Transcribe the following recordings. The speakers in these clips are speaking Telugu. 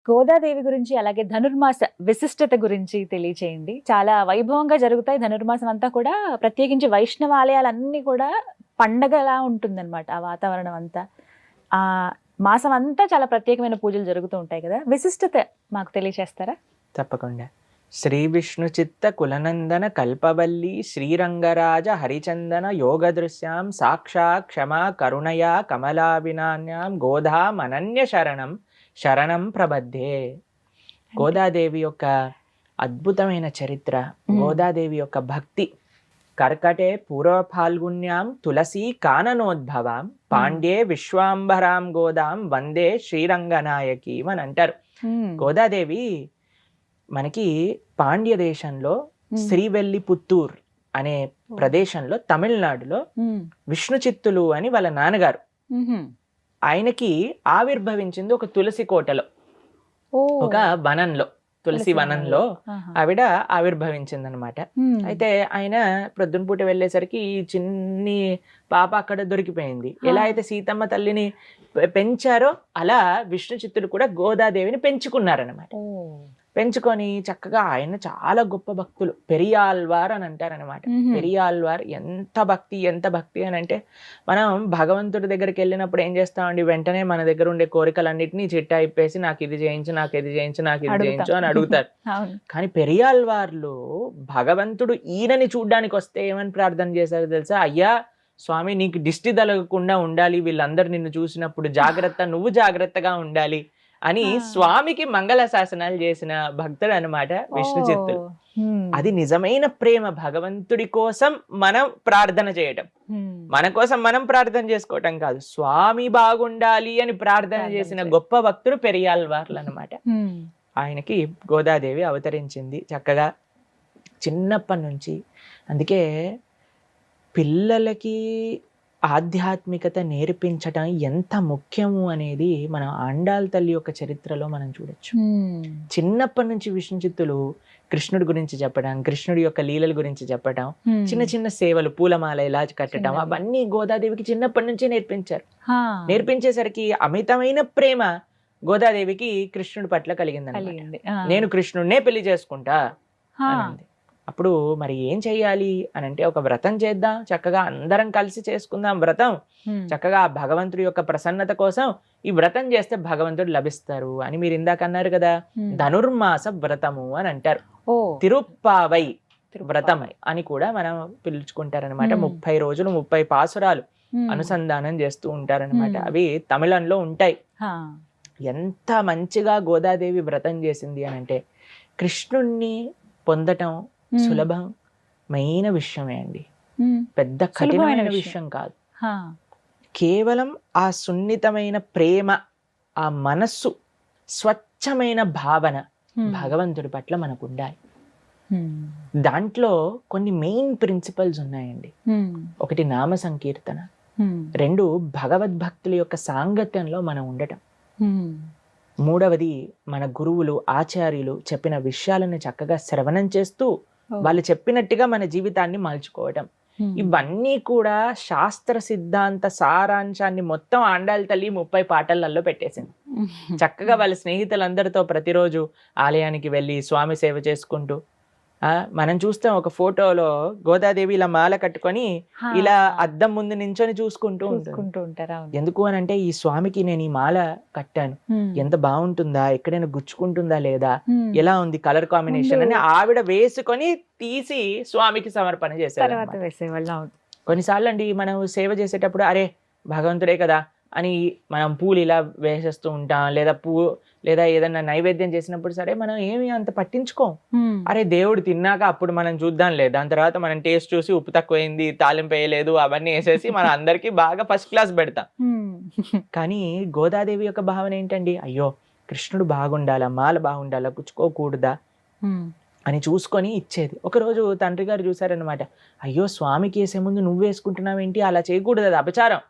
గోదాదేవి గురించి అలాగే ధనుర్మాస విశిష్టత గురించి తెలియచేయండి. చాలా వైభవంగా జరుగుతాయి ధనుర్మాసం అంతా కూడా. ప్రత్యేకించి వైష్ణవ ఆలయాలన్నీ కూడా పండగలా ఉంటుందన్నమాట. ఆ వాతావరణం అంతా, ఆ మాసం అంతా చాలా ప్రత్యేకమైన పూజలు జరుగుతూ ఉంటాయి కదా. విశిష్టత మాకు తెలియచేస్తారా? తప్పకుండా. శ్రీ విష్ణు చిత్త కులనందన కల్పవల్లి శ్రీరంగరాజ హరిచందన యోగదృశ్యాం సాక్షాత్ క్షమా కరుణయా కమలావినాన్యాం గోధామనన్య శరణం శరణం ప్రబద్ధే. గోదాదేవి యొక్క అద్భుతమైన చరిత్ర, గోదాదేవి యొక్క భక్తి. కర్కటే పూర్వ ఫాల్గుణ్యాం తులసీ కాననోద్భవాం పాండ్యే విశ్వాంబరాం గోదాం వందే శ్రీరంగనాయకి అని అంటారు. గోదాదేవి మనకి పాండ్య దేశంలో శ్రీవెల్లిపుత్తూర్ అనే ప్రదేశంలో తమిళనాడులో విష్ణు చిత్తులు అని వాళ్ళ నాన్నగారు, ఆయనకి ఆవిర్భవించింది ఒక తులసి కోటలో, ఒక వనంలో, తులసి వనంలో ఆవిడ ఆవిర్భవించింది అనమాట. అయితే ఆయన ప్రొద్దున పూట వెళ్ళేసరికి ఈ చిన్ని పాప అక్కడ దొరికిపోయింది. ఎలా అయితే సీతమ్మ తల్లిని పెంచారో అలా విష్ణు చిత్తులు కూడా గోదాదేవిని పెంచుకున్నారనమాట. పెంచుకొని చక్కగా, ఆయన చాలా గొప్ప భక్తులు, పెరియాల్వార్ అని అంటారనమాట. పెరియాల్వార్ ఎంత భక్తి అని అంటే, మనం భగవంతుడి దగ్గరికి వెళ్ళినప్పుడు ఏం చేస్తామండి, వెంటనే మన దగ్గర ఉండే కోరికలన్నిటినీ చిట్టా ఇప్పేసి నాకు ఇది చేయించు, నాకు ఇది చేయించు, నాకు ఇది చేయించు అని అడుగుతారు. కానీ పెరియాల్వార్లు భగవంతుడు ఈయనని చూడ్డానికి వస్తే ఏమని ప్రార్థన చేశారు తెలుసా? అయ్యా స్వామి, నీకు దిష్టి తగలకుండా ఉండాలి, వీళ్ళందరూ నిన్ను చూసినప్పుడు జాగ్రత్త, నువ్వు జాగ్రత్తగా ఉండాలి అని స్వామికి మంగళ శాసనాలు చేసిన భక్తుడు అనమాట విష్ణు చిత్తులు. అది నిజమైన ప్రేమ. భగవంతుడి కోసం మనం ప్రార్థన చేయటం, మన కోసం మనం ప్రార్థన చేసుకోవటం కాదు, స్వామి బాగుండాలి అని ప్రార్థన చేసిన గొప్ప భక్తుడు పెరియాల్వార్లు అనమాట. ఆయనకి గోదాదేవి అవతరించింది చక్కగా చిన్నప్పటి నుంచి. అందుకే పిల్లలకి ఆధ్యాత్మికత నేర్పించటం ఎంత ముఖ్యము అనేది మనం ఆండాళ్ తల్లి యొక్క చరిత్రలో మనం చూడొచ్చు. చిన్నప్పటి నుంచి విష్ణు చిత్తులు కృష్ణుడి గురించి చెప్పడం, కృష్ణుడి యొక్క లీలల గురించి చెప్పడం, చిన్న చిన్న సేవలు, పూలమాల ఎలా కట్టడం, అవన్నీ గోదాదేవికి చిన్నప్పటి నుంచి నేర్పించారు. నేర్పించేసరికి అమితమైన ప్రేమ గోదాదేవికి కృష్ణుడి పట్ల కలిగింది. నేను కృష్ణుడినే పెళ్లి చేసుకుంటా అనింది. అప్పుడు మరి ఏం చెయ్యాలి అని అంటే, ఒక వ్రతం చేద్దాం, చక్కగా అందరం కలిసి చేసుకుందాం వ్రతం, చక్కగా భగవంతుడి యొక్క ప్రసన్నత కోసం ఈ వ్రతం చేస్తే భగవంతుడు లభిస్తారు అని మీరు ఇందాక అన్నారు కదా. ధనుర్మాస వ్రతము అని అంటారు, తిరుప్పావై వ్రతం అని కూడా మనం పిలుచుకుంటారనమాట. 30 రోజులు 30 పాసురాలు అనుసంధానం చేస్తూ ఉంటారనమాట. అవి తమిళంలో ఉంటాయి. ఎంత మంచిగా గోదాదేవి వ్రతం చేసింది అని అంటే, కృష్ణుణ్ణి పొందటం సులభమైన విషయమే అండి, పెద్ద కఠినమైన విషయం కాదు. కేవలం ఆ సున్నితమైన ప్రేమ, ఆ మనస్సు, స్వచ్ఛమైన భావన భగవంతుడి పట్ల మనకు ఉండాలి. దాంట్లో కొన్ని మెయిన్ ప్రిన్సిపల్స్ ఉన్నాయండి. ఒకటి నామ సంకీర్తన, 2 భగవద్భక్తుల యొక్క సాంగత్యంలో మనం ఉండటం, 3వది మన గురువులు ఆచార్యులు చెప్పిన విషయాలను చక్కగా శ్రవణం చేస్తూ వాళ్ళు చెప్పినట్టుగా మన జీవితాన్ని మలుచుకోవటం. ఇవన్నీ కూడా శాస్త్ర సిద్ధాంత సారాంశాన్ని మొత్తం ఆండాళ్ తల్లి 30 పాటలలో పెట్టేసింది. చక్కగా వాళ్ళ స్నేహితులందరితో ప్రతిరోజు ఆలయానికి వెళ్ళి స్వామి సేవ చేసుకుంటూ, మనం చూస్తాం ఒక ఫోటోలో గోదాదేవి ఇలా మాల కట్టుకొని ఇలా అద్దం ముందు నించొని చూసుకుంటూ ఉంటారు. ఎందుకు అని అంటే, ఈ స్వామికి నేను ఈ మాల కట్టాను, ఎంత బాగుంటుందా, ఎక్కడైనా గుచ్చుకుంటుందా లేదా, ఎలా ఉంది కలర్ కాంబినేషన్ అని ఆవిడ వేసుకొని తీసి స్వామికి సమర్పణ చేసేవాళ్ళు. కొన్నిసార్లు అండి మనం సేవ చేసేటప్పుడు, అరే భగవంతుడే కదా అని మనం పూలు ఇలా వేసేస్తూ ఉంటాం, లేదా ఏదన్నా నైవేద్యం చేసినప్పుడు సరే మనం ఏమి అంత పట్టించుకోం. అరే దేవుడు తిన్నాక అప్పుడు మనం చూద్దాంలే, దాని తర్వాత మనం టేస్ట్ చూసి ఉప్పు తక్కువైంది, తాలింపు వేయలేదు, అవన్నీ వేసేసి మన అందరికి బాగా ఫస్ట్ క్లాస్ పెడతాం. కానీ గోదాదేవి యొక్క భావన ఏంటండి, అయ్యో కృష్ణుడు బాగుండాలా, మాల బాగుండాలా, గుచ్చుకోకూడదా అని చూసుకొని ఇచ్చేది. ఒకరోజు తండ్రి గారు చూసారనమాట, అయ్యో స్వామికి వేసే ముందు నువ్వు వేసుకుంటున్నావేంటి, అలా చేయకూడదు, అది అపచారం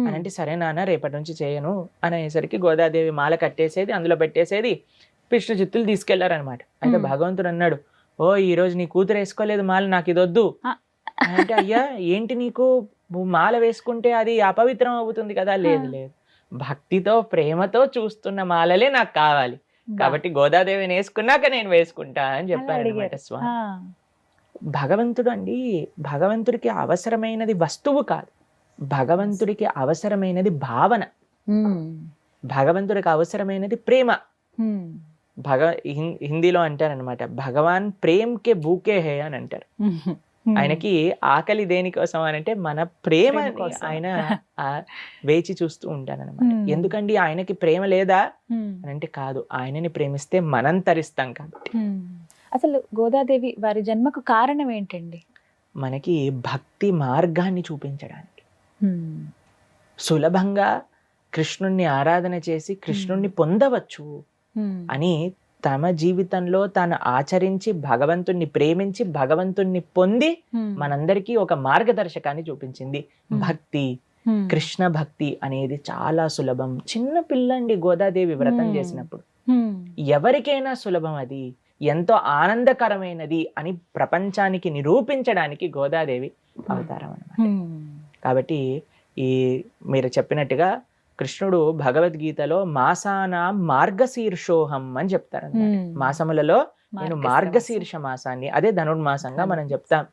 అని అంటే, సరే నాన్న రేపటి నుంచి చేయను అనేసరికి గోదాదేవి మాల కట్టేసేది, అందులో పెట్టేసేది, విష్ణు చిత్తులు తీసుకెళ్లారనమాట. అయితే భగవంతుడు అన్నాడు, ఓ ఈ రోజు నీ కూతురు వేసుకోలేదు మాల, నాకు ఇది వద్దు అంటే, అయ్యా ఏంటి నీకు, మాల వేసుకుంటే అది అపవిత్రం అవుతుంది కదా. లేదు భక్తితో ప్రేమతో చూస్తున్న మాలలే నాకు కావాలి, కాబట్టి గోదాదేవిని వేసుకున్నాక నేను వేసుకుంటా అని చెప్పారు అనమాట అడిగారు. స్వామి. భగవంతుడు అండి, భగవంతుడికి అవసరమైనది వస్తువు కాదు, భగవంతుడికి అవసరమైనది భావన, భగవంతుడికి అవసరమైనది ప్రేమ. హిందీలో అంటారనమాట, భగవాన్ ప్రేమ్ కే భూకే హే అని అంటారు. ఆయనకి ఆకలి దేనికోసం అని అంటే మన ప్రేమ కోసం. ఆయన వేచి చూస్తూ ఉంటానన్నమాట. ఎందుకండి ఆయనకి ప్రేమ లేదా అని అంటే కాదు, ఆయనని ప్రేమిస్తే మనం తరిస్తాం కాబట్టి. అసలు గోదాదేవి వారి జన్మకు కారణం ఏంటండి? మనకి భక్తి మార్గాన్ని చూపించడానికి, సులభంగా కృష్ణుణ్ణి ఆరాధన చేసి కృష్ణుణ్ణి పొందవచ్చు అని తమ జీవితంలో తాను ఆచరించి భగవంతుణ్ణి ప్రేమించి భగవంతుణ్ణి పొంది మనందరికీ ఒక మార్గదర్శకాన్ని చూపించింది. భక్తి, కృష్ణ భక్తి అనేది చాలా సులభం. చిన్న పిల్లండి గోదాదేవి వ్రతం చేసినప్పుడు ఎవరికైనా సులభం, అది ఎంతో ఆనందకరమైనది అని ప్రపంచానికి నిరూపించడానికి గోదాదేవి అవతారం అన్నమాట. కాబట్టి ఈ మీరు చెప్పినట్టుగా కృష్ణుడు భగవద్గీతలో మాసాన మార్గశీర్షోహం అని చెప్తారు. మాసములలో నేను మార్గశీర్ష మాసాన్ని, అదే ధనుర్మాసంగా మనం చెప్తాం.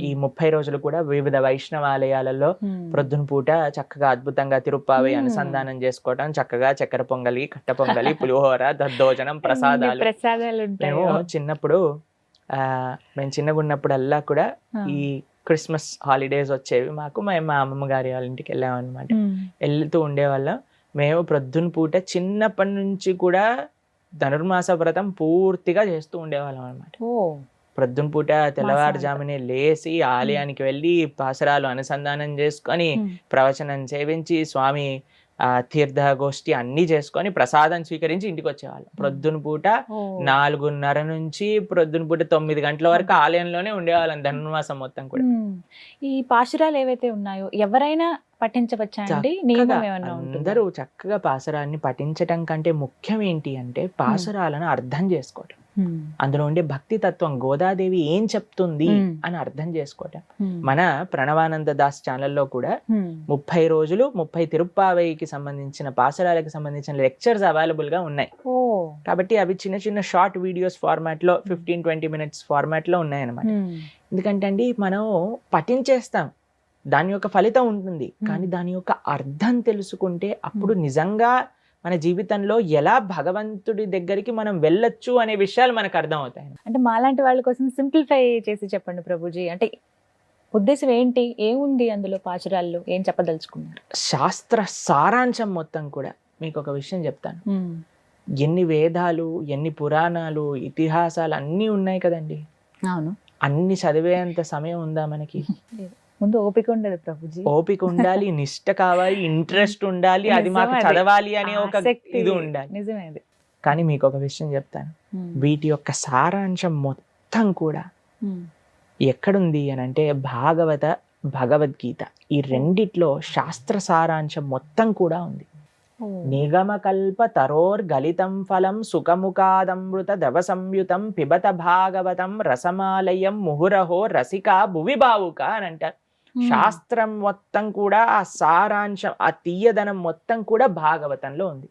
ఈ 30 రోజులు కూడా వివిధ వైష్ణవాలయాలలో ప్రొద్దున పూట చక్కగా అద్భుతంగా తిరుప్పావై అనుసంధానం చేసుకోవటం, చక్కగా చక్కెర పొంగలి, కట్ట పొంగలి, పులిహోర, దద్దోజనం, ప్రసాదాలు. మేము చిన్నప్పుడు మేము చిన్నగా ఉన్నప్పుడల్లా కూడా ఈ క్రిస్మస్ హాలిడేస్ వచ్చేవి మాకు. మా అమ్మమ్మ గారి వాళ్ళ ఇంటికి వెళ్ళామన్నమాట. వెళ్తూ ఉండేవాళ్ళం. మేము ప్రొద్దున పూట చిన్నప్పటి నుంచి కూడా ధనుర్మాస వ్రతం పూర్తిగా చేస్తూ ఉండేవాళ్ళం అనమాట. ప్రొద్దున పూట తెల్లవారుజామునే లేచి ఆలయానికి వెళ్ళి పాసరాలు అనుసంధానం చేసుకొని ప్రవచనం సేవించి స్వామి తీర్థగోష్ఠి అన్ని చేసుకొని ప్రసాదం స్వీకరించి ఇంటికి వచ్చేవాళ్ళం. ప్రొద్దున పూట 4:30 నుంచి ప్రొద్దున పూట 9 గంటల వరకు ఆలయంలోనే ఉండేవాళ్ళం ధనుర్మాసం మొత్తం కూడా. ఈ పాశురాలు ఏవైతే ఉన్నాయో ఎవరైనా పఠించవచ్చా అండి? అందరూ చక్కగా పాసరాన్ని పఠించటం కంటే ముఖ్యం ఏంటి అంటే పాసరాలను అర్థం చేసుకోవటం, అందులో ఉండే భక్తి తత్వం, గోదాదేవి ఏం చెప్తుంది అని అర్థం చేసుకోవటం. మన ప్రణవానంద దాస్ ఛానల్లో కూడా 30 రోజులు 30 తిరుప్పావైకి సంబంధించిన పాసరాలకు సంబంధించిన లెక్చర్స్ అవైలబుల్ గా ఉన్నాయి. కాబట్టి అవి చిన్న చిన్న షార్ట్ వీడియోస్ ఫార్మాట్ లో 15-20 minutes ఫార్మాట్ లో ఉన్నాయన్నమాట. ఎందుకంటే అండి మనం పఠించేస్తాం, దాని యొక్క ఫలితం ఉంటుంది, కానీ దాని యొక్క అర్థం తెలుసుకుంటే అప్పుడు నిజంగా మన జీవితంలో ఎలా భగవంతుడి దగ్గరికి మనం వెళ్ళొచ్చు అనే విషయాలు మనకు అర్థం అవుతాయి. అంటే మాలాంటి వాళ్ళ కోసం సింప్లిఫై చేసి చెప్పండి ప్రభుజీ. అంటే ఉద్దేశం ఏంటి, ఏముంది అందులో పాశురాల్లో, ఏం చెప్పదలుచుకున్నారు? శాస్త్ర సారాంశం మొత్తం కూడా మీకు ఒక విషయం చెప్తాను. ఎన్ని వేదాలు, ఎన్ని పురాణాలు, ఇతిహాసాలు అన్నీ ఉన్నాయి కదండి. అవును. అన్ని చదివేంత సమయం ఉందా మనకి? ముందు ఓపిక ఉండదు ప్రభుజీ. ఓపిక ఉండాలి, నిష్ట కావాలి, ఇంట్రెస్ట్ ఉండాలి, అది మాకు చదవాలి అనే ఒక ఇది ఉండాలి. నిజమేది. కానీ మీకు ఒక విషయం చెప్తాను, వీటి యొక్క సారాంశం మొత్తం కూడా ఎక్కడుంది అని అంటే భగవద్గీత, ఈ రెండిట్లో శాస్త్ర సారాంశం మొత్తం కూడా ఉంది. నిగమకల్ప తరోర్ గలితం ఫలం సుఖముఖాదమృత దవ సంయుతం పిబత భాగవతం రసమాలయం ముహురహో రసిక భువి భావుక అని అంటారు. శాస్త్రం మొత్తం కూడా ఆ సారాంశం, ఆ తీయదనం మొత్తం కూడా భాగవతంలో ఉంది.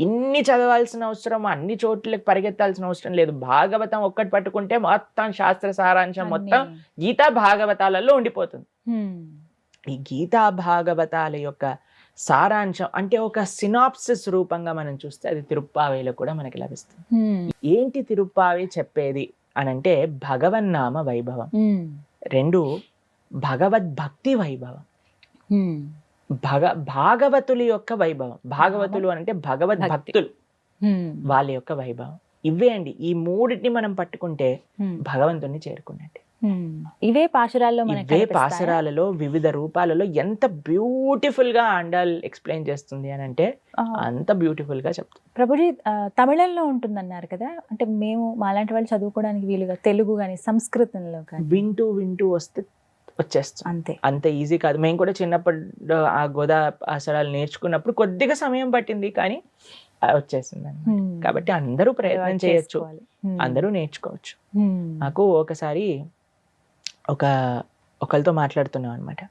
ఇన్ని చదవాల్సిన అవసరం, అన్ని చోట్లకి పరిగెత్తాల్సిన అవసరం లేదు. భాగవతం ఒక్కటి పట్టుకుంటే మొత్తం శాస్త్ర సారాంశం మొత్తం గీతా భాగవతాలలో ఉండిపోతుంది. ఈ గీతా భాగవతాల యొక్క సారాంశం అంటే ఒక సినాప్సిస్ రూపంగా మనం చూస్తే అది తిరుప్పావైలో కూడా మనకి లభిస్తుంది. ఏంటి తిరుప్పావై చెప్పేది అని అంటే భగవన్నామ వైభవం, 2 భగవద్భక్తి వైభవం, భాగవతుల యొక్క వైభవం. భాగవతులు అంటే భగవద్భక్తులు, వాళ్ళ యొక్క వైభవం. ఇవే అండి, ఈ 3ని మనం పట్టుకుంటే భగవంతుని చేరుకున్నట్టే. ఇవే పాశురాలలో వివిధ రూపాలలో ఎంత బ్యూటిఫుల్ గా ఆండాల్ ఎక్స్ప్లెయిన్ చేస్తుంది అని అంటే అంత బ్యూటిఫుల్ గా చెప్తుంది. ప్రభుజీ తమిళంలో ఉంటుందన్నారు కదా, అంటే మేము మాలాంటి వాళ్ళు చదువుకోవడానికి వీలుగా తెలుగు కానీ సంస్కృతంలో కానీ వింటూ వస్తే వచ్చేస్తుంది. అంత ఈజీ కాదు. మేము కూడా చిన్నప్పుడు ఆ గోదా పాశురాలు నేర్చుకున్నప్పుడు కొద్దిగా సమయం పట్టింది, కానీ వచ్చేసింది అన్నమాట. కాబట్టి అందరూ ప్రయత్నం చేయొచ్చు, అందరూ నేర్చుకోవచ్చు. నాకు ఒకసారి ఒకరితో మాట్లాడుతున్నాం అనమాట.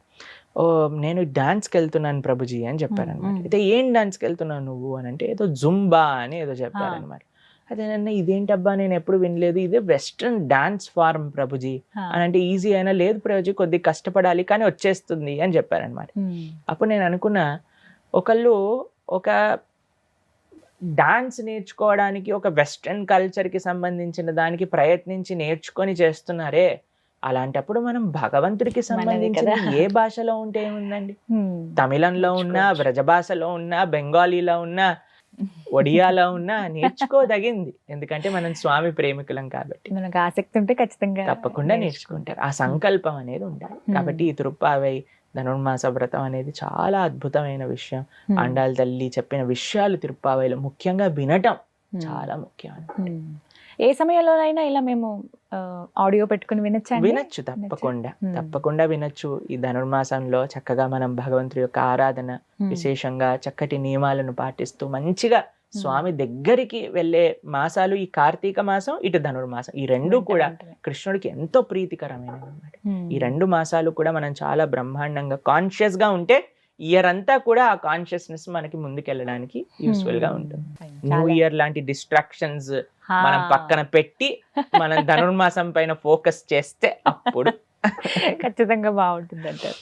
ఓ నేను డాన్స్కి వెళ్తున్నాను ప్రభుజీ అని చెప్పారనమాట. అయితే ఏం డాన్స్కి వెళ్తున్నావు నువ్వు అని అంటే ఏదో జుంబా అని ఏదో చెప్పారనమాట. అదే నన్ను ఇదేంటబ్బా నేను ఎప్పుడు వినలేదు, ఇదే వెస్ట్రన్ డాన్స్ ఫార్మ్ ప్రభుజీ అని అంటే ఈజీ అయినా లేదు ప్రభుజీ కొద్దిగా కష్టపడాలి కానీ వచ్చేస్తుంది అని చెప్పారనమాట. అప్పుడు నేను అనుకున్నా ఒకళ్ళు ఒక డాన్స్ నేర్చుకోవడానికి ఒక వెస్ట్రన్ కల్చర్కి సంబంధించిన దానికి ప్రయత్నించి నేర్చుకొని చేస్తున్నారే, అలాంటప్పుడు మనం భగవంతుడికి సంబంధించిన ఏ భాషలో ఉంటే ఏముందండి, తమిళంలో ఉన్నా, వ్రజ భాషలో ఉన్నా, బెంగాలీలో ఉన్నా, ఒడియాలో ఉన్నా నేర్చుకోదగింది. ఎందుకంటే మనం స్వామి ప్రేమికులం కాబట్టి. మనకు ఆసక్తి ఉంటే ఖచ్చితంగా తప్పకుండా నేర్చుకుంటారు. ఆ సంకల్పం అనేది ఉండాలి. కాబట్టి ఈ తిరుప్పావై ధనుర్మాస వ్రతం అనేది చాలా అద్భుతమైన విషయం. ఆండాళ్ళ తల్లి చెప్పిన విషయాలు తిరుప్పావైలో ముఖ్యంగా వినటం చాలా ముఖ్యం. ఏ సమయంలోనైనా ఇలా మేము ఆడియో పెట్టుకుని వినొచ్చు, తప్పకుండా వినొచ్చు. ఈ ధనుర్మాసంలో చక్కగా మనం భగవంతుడి యొక్క ఆరాధన విశేషంగా చక్కటి నియమాలను పాటిస్తూ మంచిగా స్వామి దగ్గరికి వెళ్ళే మాసాలు ఈ కార్తీక మాసం, ఇటు ధనుర్మాసం, ఈ రెండు కూడా కృష్ణుడికి ఎంతో ప్రీతికరమైనవి అన్నమాట. ఈ రెండు మాసాలు కూడా మనం చాలా బ్రహ్మాండంగా కాన్షియస్ గా ఉంటే ఇయర్ అంతా కూడా ఆ కాన్షియస్నెస్ మనకి ముందుకెళ్ళడానికి యూస్ఫుల్ గా ఉంటుంది. న్యూ ఇయర్ లాంటి డిస్ట్రాక్షన్స్ మనం పక్కన పెట్టి మనం ధనుర్మాసం పైన ఫోకస్ చేస్తే అప్పుడు ఖచ్చితంగా బాగుంటుంది అంటారు.